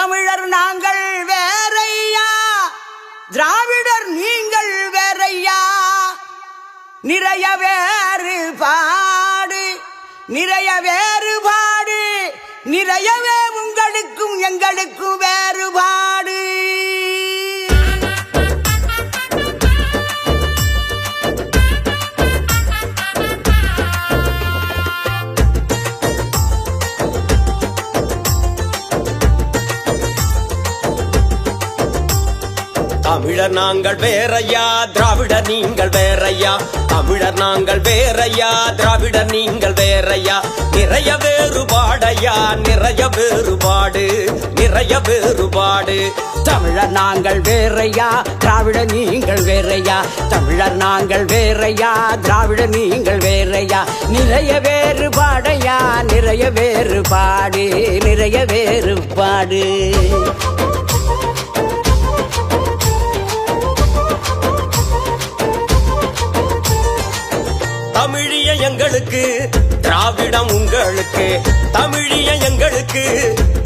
தமிழர் நாங்கள் வேறையா, திராவிடர் நீங்கள் வேறையா. நிறைய வேறுபாடு, நிறைய வேறுபாடு, நிறையவே உங்களுக்கும் எங்களுக்கும் வேறுபாடு. தமிழர் நாங்கள் வேறையா, திராவிடர் நீங்கள் வேறையா. தமிழர் நாங்கள் வேறையா, திராவிடர் நீங்கள் வேறையா. நிறைய வேறுபாடையா, நிறைய வேறுபாடு, நிறைய வேறுபாடு. தமிழர் நாங்கள் வேறையா, திராவிடர் நீங்கள் வேறையா. தமிழர் நாங்கள் வேறையா, திராவிடர் நீங்கள் வேறையா. நிறைய வேறுபாடையா, நிறைய வேறுபாடு, நிறைய வேறுபாடு. தமிழிய எங்களுக்கு, திராவிடம் உங்களுக்கு. தமிழிய எங்களுக்கு,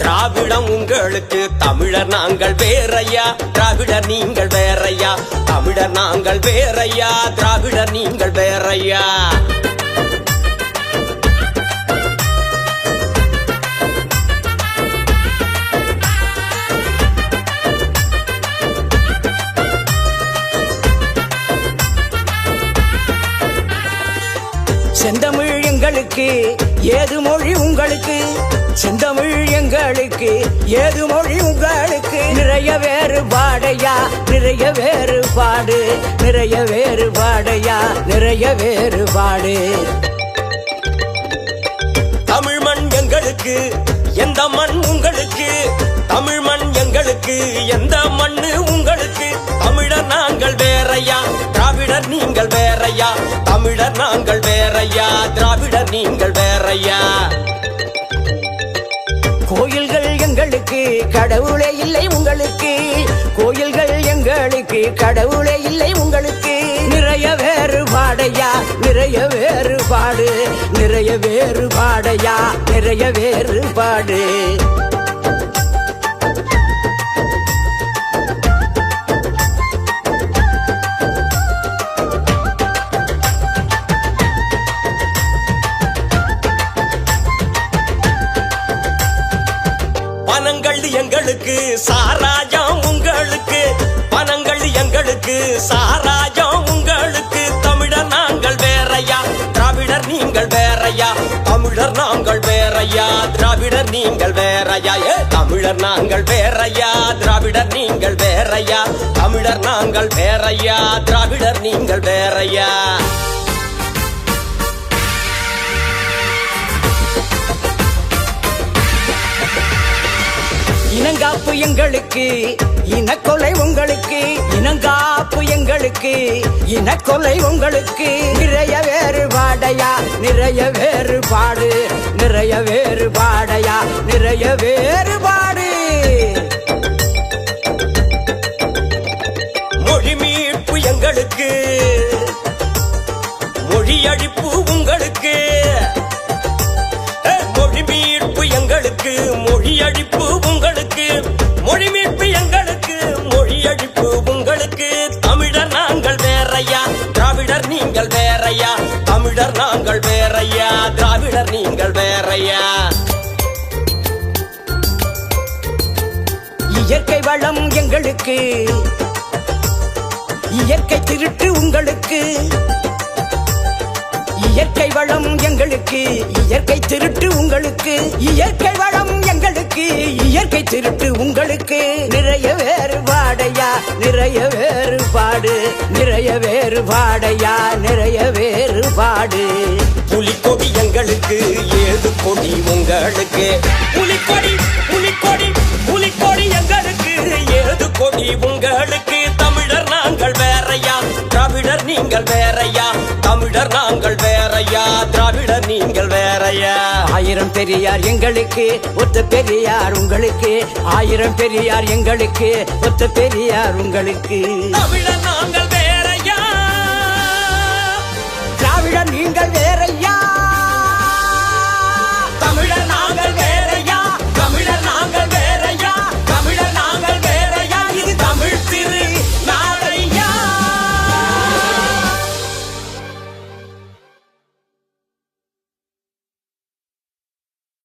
திராவிடம் உங்களுக்கு. தமிழர் நாங்கள் வேறையா, திராவிடர் நீங்கள் வேறையா. தமிழர் நாங்கள் வேறையா, திராவிடர் நீங்கள் வேறையா. செந்தமிழ் எங்களுக்கு, ஏது மொழி உங்களுக்கு. செந்தமிழ் எங்களுக்கு, ஏது மொழி உங்களுக்கு. நிறைய வேறுபாடையா, நிறைய வேறுபாடு, நிறைய வேறுபாடையா, நிறைய வேறுபாடு. தமிழ் மண் எங்களுக்கு, எந்த மண் உங்களுக்கு. தமிழ் மண் எங்களுக்கு, எந்த மண்ணு உங்களுக்கு. தமிழர் நாங்கள் வேறையா, திராவிடர் நீங்கள் வேறையா. தமிழர் நாங்கள் வேறையா, திராவிடர் நீங்கள் வேறையா. கோயில்கள் எங்களுக்கு, கடவுளே இல்லை உங்களுக்கு. கோயில்கள் எங்களுக்கு, கடவுளே இல்லை உங்களுக்கு. நிறைய வேறுபாடையா, நிறைய வேறுபாடு, நிறைய வேறுபாடையா, நிறைய வேறுபாடு. பணங்கள் எங்களுக்கு, சாராஜம் உங்களுக்கு. பணங்கள் எங்களுக்கு, சாராஜம் உங்களுக்கு. தமிழர் நாங்கள் வேறையா, திராவிடர் நீங்கள் வேறையா. தமிழர் நாங்கள் வேறையா, திராவிடர் நீங்கள் வேறையா. தமிழர் நாங்கள் வேறையா, திராவிடர் நீங்கள் வேறையா. தமிழர் நாங்கள் வேறையா, திராவிடர் நீங்கள் வேறையா. இனங்காப்பு எங்களுக்கு, இனக்கொலை உங்களுக்கு. இனங்காப்பு எங்களுக்கு, இனக்கொலை உங்களுக்கு. நிறைய வேறுபாடையா, நிறைய வேறுபாடு, நிறைய வேறுபாடையா, நிறைய வேறுபாடு. மொழி மீட்பு எங்களுக்கு, மொழி அழிப்பு உங்களுக்கு. மொழி மீட்பு எங்களுக்கு, மொழி அழிப்பு உங்களுக்கு. மொழி மீட்பு எங்களுக்கு, மொழி அழிப்பு உங்களுக்கு. தமிழர் நாங்கள் வேறையா, திராவிடர் நீங்கள் வேறையா. தமிழர் நாங்கள் வேறையா, திராவிடர் நீங்கள் வேறையா. இயற்கை வளம் எங்களுக்கு, இயற்கை திருட்டு உங்களுக்கு. இயற்கை வளம் எங்களுக்கு, இயற்கை திருட்டு உங்களுக்கு. இயற்கை வளம் எங்களுக்கு, இயற்கை திருட்டு உங்களுக்கு. நிறைய வேறுபாடையா, நிறைய வேறுபாடு, நிறைய வேறுபாடையா, நிறைய வேறுபாடு. புலிக்கொடி எங்களுக்கு, ஏது கொடி உங்களுக்கு. புலிக்கொடி, புலிக்கொடி, புலிக்கொடி எங்களுக்கு, ஏது கொடி உங்களுக்கு. தமிழர் நாங்கள் வேறையா, திராவிடர் நீங்கள் வேறையா. தமிழர் நாங்கள் வேறையா, திராவிடர் நீங்கள் வேறையா. ஆயிரம் பெரியார் எங்களுக்கு, ஒத்த பெரியார் உங்களுக்கு. ஆயிரம் பெரியார் எங்களுக்கு, ஒத்த பெரியார் உங்களுக்கு. தமிழர்